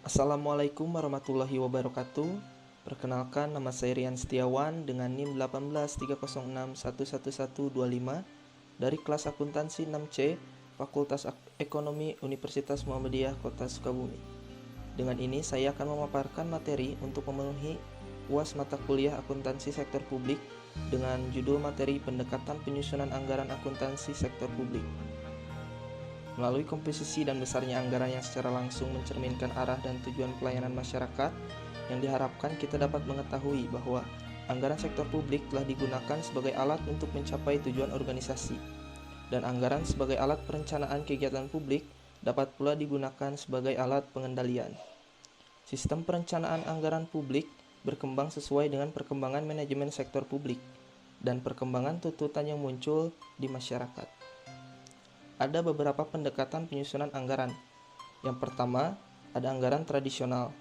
Assalamualaikum warahmatullahi wabarakatuh. Perkenalkan, nama saya Rian Setiawan dengan NIM 18306111125 dari kelas akuntansi 6C Fakultas Ekonomi Universitas Muhammadiyah Kota Sukabumi. Dengan ini saya akan memaparkan materi untuk memenuhi UAS mata kuliah akuntansi sektor publik dengan judul materi pendekatan penyusunan anggaran akuntansi sektor publik. Melalui komposisi dan besarnya anggaran yang secara langsung mencerminkan arah dan tujuan pelayanan masyarakat, yang diharapkan kita dapat mengetahui bahwa anggaran sektor publik telah digunakan sebagai alat untuk mencapai tujuan organisasi, dan anggaran sebagai alat perencanaan kegiatan publik dapat pula digunakan sebagai alat pengendalian. Sistem perencanaan anggaran publik berkembang sesuai dengan perkembangan manajemen sektor publik dan perkembangan tuntutan yang muncul di masyarakat. Ada beberapa pendekatan penyusunan anggaran. Yang pertama, ada anggaran tradisional.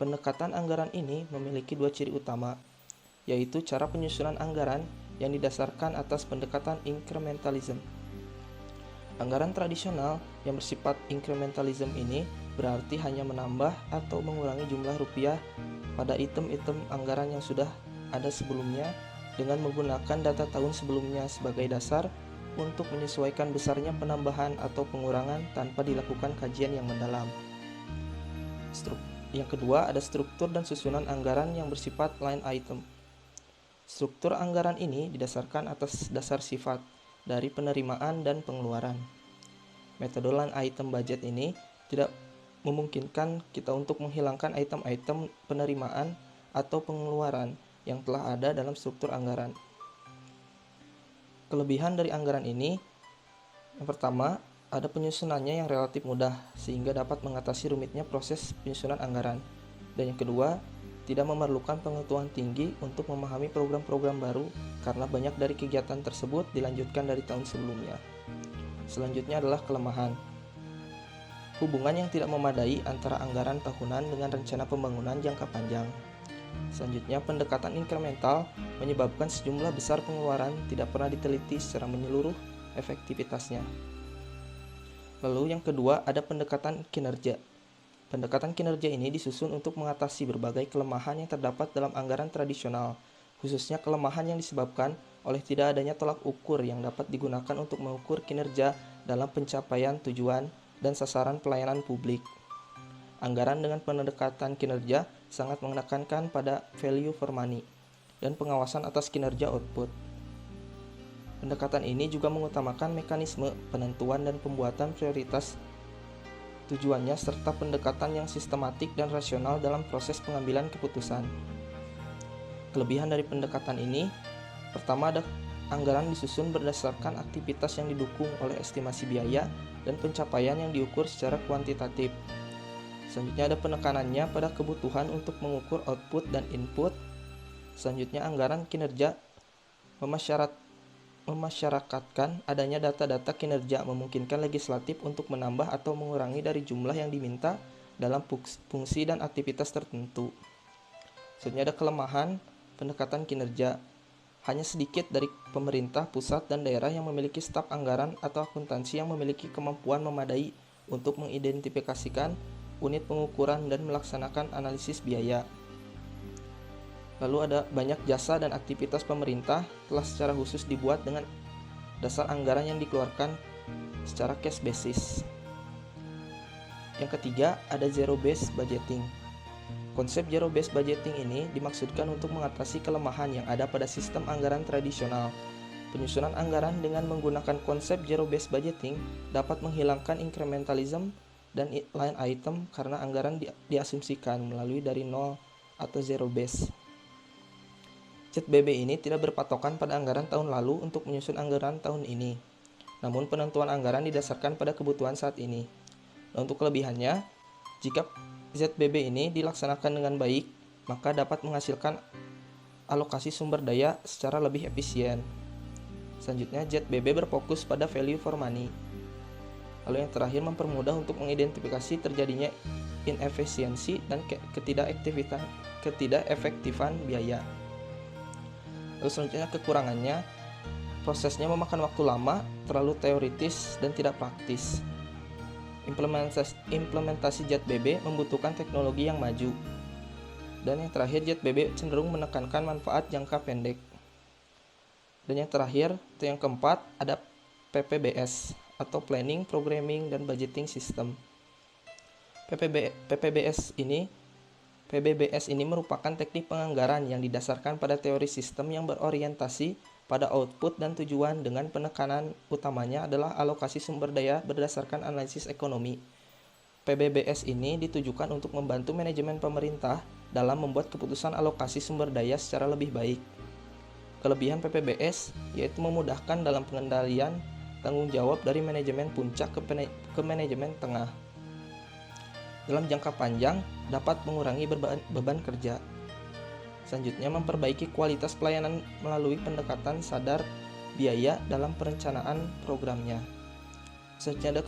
Pendekatan anggaran ini memiliki dua ciri utama, yaitu cara penyusunan anggaran yang didasarkan atas pendekatan incrementalism. Anggaran tradisional yang bersifat incrementalism ini berarti hanya menambah atau mengurangi jumlah rupiah pada item-item anggaran yang sudah ada sebelumnya dengan menggunakan data tahun sebelumnya sebagai dasar untuk menyesuaikan besarnya penambahan atau pengurangan tanpa dilakukan kajian yang mendalam. Yang kedua, ada struktur dan susunan anggaran yang bersifat line item. Struktur anggaran ini didasarkan atas dasar sifat dari penerimaan dan pengeluaran. Metode line item budget ini tidak memungkinkan kita untuk menghilangkan item-item penerimaan atau pengeluaran yang telah ada dalam struktur anggaran. Kelebihan dari anggaran ini, yang pertama, ada penyusunannya yang relatif mudah sehingga dapat mengatasi rumitnya proses penyusunan anggaran. Dan yang kedua, tidak memerlukan pengetahuan tinggi untuk memahami program-program baru karena banyak dari kegiatan tersebut dilanjutkan dari tahun sebelumnya. Selanjutnya adalah kelemahan. Hubungan yang tidak memadai antara anggaran tahunan dengan rencana pembangunan jangka panjang. Selanjutnya, pendekatan inkremental menyebabkan sejumlah besar pengeluaran tidak pernah diteliti secara menyeluruh efektivitasnya. Lalu yang kedua, ada pendekatan kinerja. Pendekatan kinerja ini disusun untuk mengatasi berbagai kelemahan yang terdapat dalam anggaran tradisional, khususnya kelemahan yang disebabkan oleh tidak adanya tolak ukur yang dapat digunakan untuk mengukur kinerja dalam pencapaian tujuan dan sasaran pelayanan publik. Anggaran dengan pendekatan kinerja sangat menekankan pada value for money dan pengawasan atas kinerja output. Pendekatan ini juga mengutamakan mekanisme penentuan dan pembuatan prioritas tujuannya serta pendekatan yang sistematik dan rasional dalam proses pengambilan keputusan. Kelebihan dari pendekatan ini, pertama ada anggaran disusun berdasarkan aktivitas yang didukung oleh estimasi biaya dan pencapaian yang diukur secara kuantitatif. Selanjutnya ada penekanannya pada kebutuhan untuk mengukur output dan input. Selanjutnya anggaran kinerja memasyarakatkan adanya data-data kinerja memungkinkan legislatif untuk menambah atau mengurangi dari jumlah yang diminta dalam fungsi dan aktivitas tertentu. Selanjutnya ada kelemahan pendekatan kinerja. Hanya sedikit dari pemerintah pusat dan daerah yang memiliki staf anggaran atau akuntansi yang memiliki kemampuan memadai untuk mengidentifikasikan unit pengukuran dan melaksanakan analisis biaya. Lalu ada banyak jasa dan aktivitas pemerintah telah secara khusus dibuat dengan dasar anggaran yang dikeluarkan secara cash basis. Yang ketiga, ada zero based budgeting. Konsep zero based budgeting ini dimaksudkan untuk mengatasi kelemahan yang ada pada sistem anggaran tradisional. Penyusunan anggaran dengan menggunakan konsep zero based budgeting dapat menghilangkan incrementalism dan line item karena anggaran diasumsikan melalui dari nol atau zero base. ZBB ini tidak berpatokan pada anggaran tahun lalu untuk menyusun anggaran tahun ini. Namun penentuan anggaran didasarkan pada kebutuhan saat ini. Nah, untuk kelebihannya, jika ZBB ini dilaksanakan dengan baik, maka dapat menghasilkan alokasi sumber daya secara lebih efisien. Selanjutnya, ZBB berfokus pada value for money. Lalu yang terakhir, mempermudah untuk mengidentifikasi terjadinya inefisiensi dan ketidakefektifan biaya. Lalu selanjutnya kekurangannya, prosesnya memakan waktu lama, terlalu teoritis, dan tidak praktis. Implementasi JATBB membutuhkan teknologi yang maju. Dan yang terakhir, JATBB cenderung menekankan manfaat jangka pendek. Dan yang terakhir, atau yang keempat, ada PPBS atau Planning, Programming, dan Budgeting System. PPBS ini merupakan teknik penganggaran yang didasarkan pada teori sistem yang berorientasi pada output dan tujuan, dengan penekanan utamanya adalah alokasi sumber daya berdasarkan analisis ekonomi. PBBS ini ditujukan untuk membantu manajemen pemerintah dalam membuat keputusan alokasi sumber daya secara lebih baik. Kelebihan PPBS yaitu memudahkan dalam pengendalian tanggung jawab dari manajemen puncak ke manajemen tengah. Dalam jangka panjang dapat mengurangi beban kerja. Selanjutnya, memperbaiki kualitas pelayanan melalui pendekatan sadar biaya dalam perencanaan programnya. Selanjutnya ada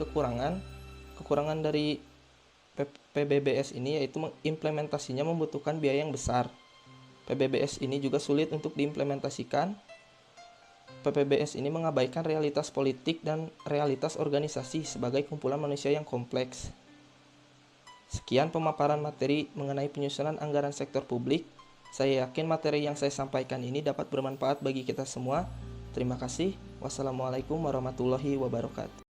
kekurangan dari PBBS ini yaitu implementasinya membutuhkan biaya yang besar. PBBS ini juga sulit untuk diimplementasikan. PPBS ini mengabaikan realitas politik dan realitas organisasi sebagai kumpulan manusia yang kompleks. Sekian pemaparan materi mengenai penyusunan anggaran sektor publik. Saya yakin materi yang saya sampaikan ini dapat bermanfaat bagi kita semua. Terima kasih. Wassalamualaikum warahmatullahi wabarakatuh.